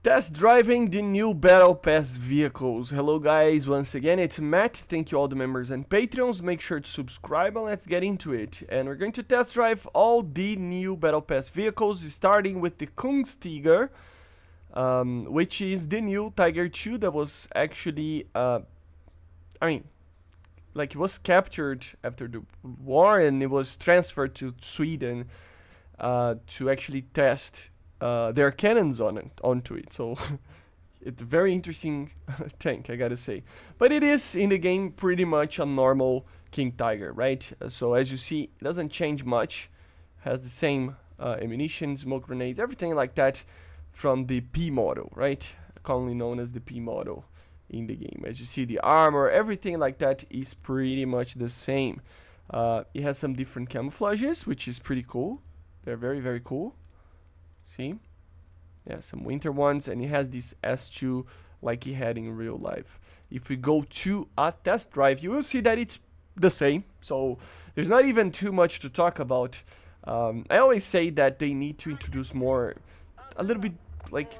Test driving the new Battle Pass vehicles. Hello guys, once again it's Matt. Thank you all the members and Patreons. Make sure to subscribe and let's get into it. And we're going to test drive all the new Battle Pass vehicles, starting with the Kunstiger, which is the new Tiger 2 that was actually, it was captured after the war and it was transferred to Sweden to actually test their cannons onto it. So it's a very interesting tank, I gotta say. But it is in the game pretty much a normal King Tiger, right? So as you see, it doesn't change much. Has the same ammunition, smoke grenades, everything like that from the P model, right? Commonly known as the P model in the game. As you see, the armor, everything like that is pretty much the same. It has some different camouflages, which is pretty cool. They're very, very cool. See? Yeah, some winter ones, and it has this S2 like he had in real life. If we go to a test drive, you will see that it's the same. So there's not even too much to talk about. I always say that they need to introduce a little bit like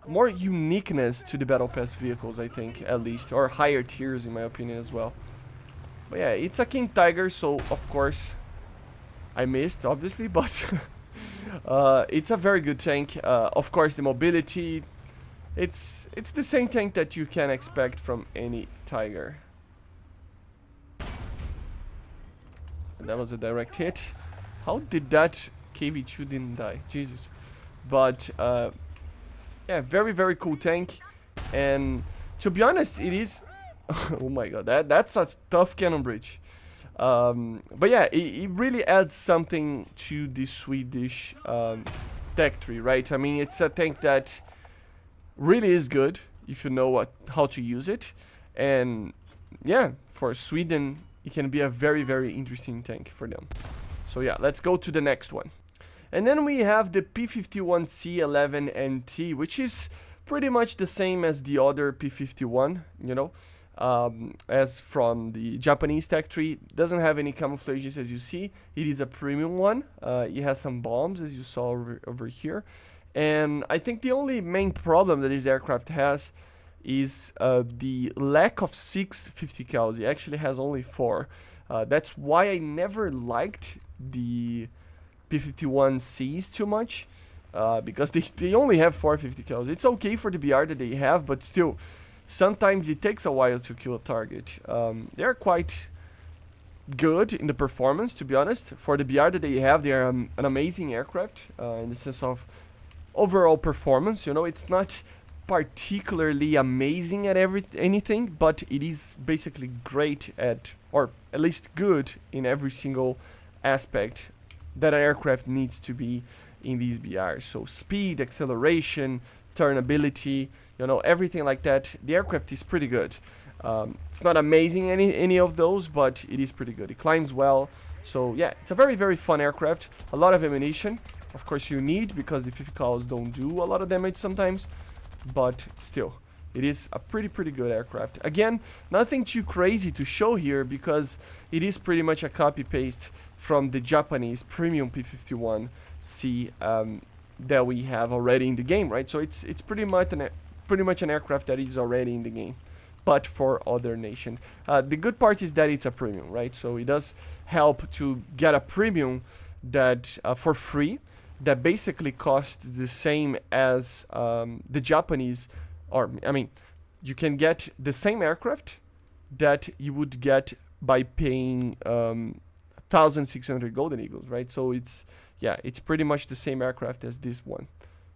more uniqueness to the Battle Pass vehicles, I think, at least, or higher tiers in my opinion as well. But yeah, it's a King Tiger, so of course I missed, obviously, but it's a very good tank. Of course, the mobility, it's the same tank that you can expect from any Tiger. And that was a direct hit. How did that KV2 didn't die? Jesus. But yeah, very, very cool tank. And to be honest, it is oh my god, that's a tough cannon bridge. But yeah, it really adds something to the Swedish tech tree, right? I mean, it's a tank that really is good if you know how to use it. And yeah, for Sweden, it can be a very, very interesting tank for them. So yeah, let's go to the next one. And then we have the P51C11NT, which is pretty much the same as the other P51, you know. As from the Japanese tech tree. Doesn't have any camouflages, as you see. It is a premium one. It has some bombs, as you saw over here. And I think the only main problem that this aircraft has is the lack of 6 50 cals. It actually has only 4. That's why I never liked the P51Cs too much, because they only have 4 50 cals. It's okay for the BR that they have, but still, sometimes it takes a while to kill a target. They're quite good in the performance, to be honest. For the BR that they have, they are an amazing aircraft in the sense of overall performance. You know, it's not particularly amazing at anything, but it is basically great at, or at least good in every single aspect that an aircraft needs to be in these BRs. So speed, acceleration, turnability, you know, everything like that. The aircraft is pretty good. It's not amazing any of those, but it is pretty good. It climbs well. So yeah, it's a very, very fun aircraft. A lot of ammunition, of course you need, because the 50 cals don't do a lot of damage sometimes, but still, it is a pretty good aircraft. Again, nothing too crazy to show here, because it is pretty much a copy paste from the Japanese premium P51C that we have already in the game, right? So it's pretty much an aircraft that is already in the game, but for other nations. The good part is that it's a premium, right? So it does help to get a premium that for free, that basically costs the same as the Japanese, or I mean, you can get the same aircraft that you would get by paying 1,600 Golden Eagles, right? So it's pretty much the same aircraft as this one.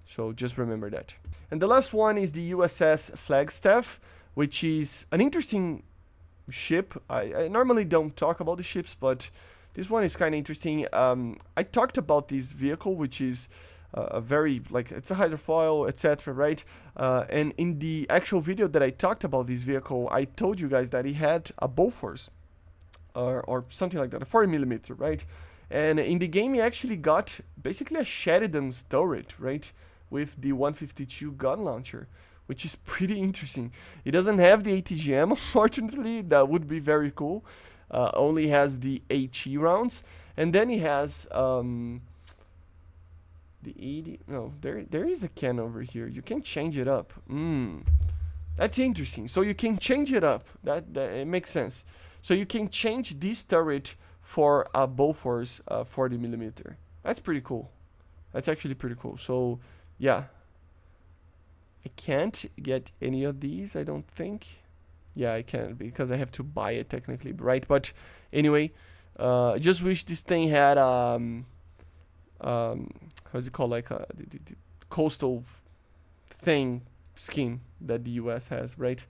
So just remember that. And the last one is the USS Flagstaff, which is an interesting ship. I normally don't talk about the ships, but this one is kind of interesting. I talked about this vehicle, which is a very, like, it's a hydrofoil, etc., right? And in the actual video that I talked about this vehicle, I told you guys that it had a Bofors, or something like that, a 40mm, right? And in the game, he actually got basically a Sheridan's turret, right? With the 152 gun launcher, which is pretty interesting. It doesn't have the ATGM, unfortunately. That would be very cool. Only has the HE rounds. And then he has The 80, no, there is a can over here. You can change it up. That's interesting. So you can change it up. That it makes sense. So you can change this turret for a Bofors 40 millimeter. That's pretty cool. That's actually pretty cool. So yeah, I can't get any of these, I don't think. Yeah, I can because I have to buy it technically, right? But anyway, I just wish this thing had how's it called, like the coastal thing skin that the US has, right?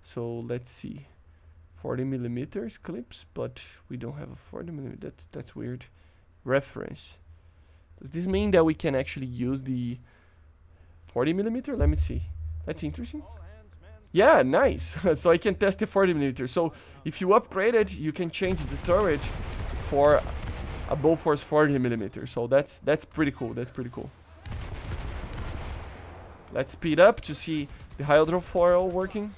So let's see, 40 millimeters clips, but we don't have a 40 millimeter. That's weird. Reference. Does this mean that we can actually use the 40 millimeter? Let me see. That's interesting. Yeah, nice. So I can test the 40 millimeter. So if you upgrade it, you can change the turret for a Bofors 40 millimeter. So that's pretty cool. That's pretty cool. Let's speed up to see the hydrofoil working.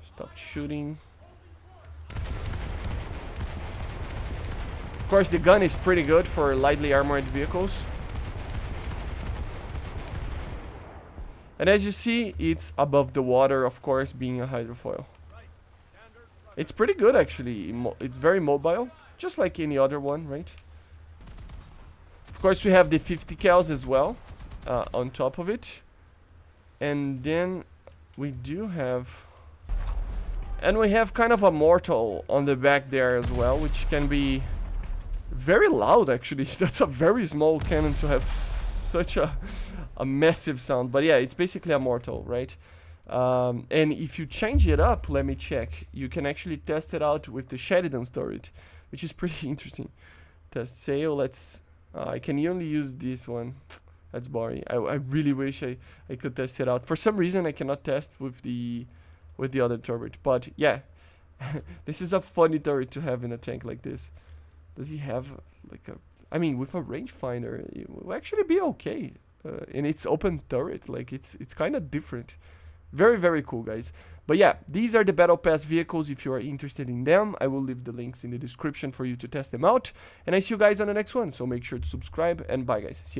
Stop shooting. Of course, the gun is pretty good for lightly armored vehicles. And as you see, it's above the water, of course, being a hydrofoil. It's pretty good, actually. It's very mobile, just like any other one, right? Of course, we have the 50 cals as well on top of it. And then we do have... And we have kind of a mortal on the back there as well, which can be very loud, actually. That's a very small cannon to have such a massive sound. But yeah, it's basically a mortal, right? And if you change it up, let me check. You can actually test it out with the Sheridan's turret, which is pretty interesting. Test sail. Let's... I can only use this one. That's boring. I really wish I could test it out. For some reason, I cannot test with the other turret. But yeah, this is a funny turret to have in a tank like this. Does he have like a... I mean, with a rangefinder, it will actually be okay. And it's open turret. Like, it's kind of different. Very, very cool, guys. But yeah, these are the Battle Pass vehicles. If you are interested in them, I will leave the links in the description for you to test them out. And I see you guys on the next one. So make sure to subscribe. And bye, guys. See you.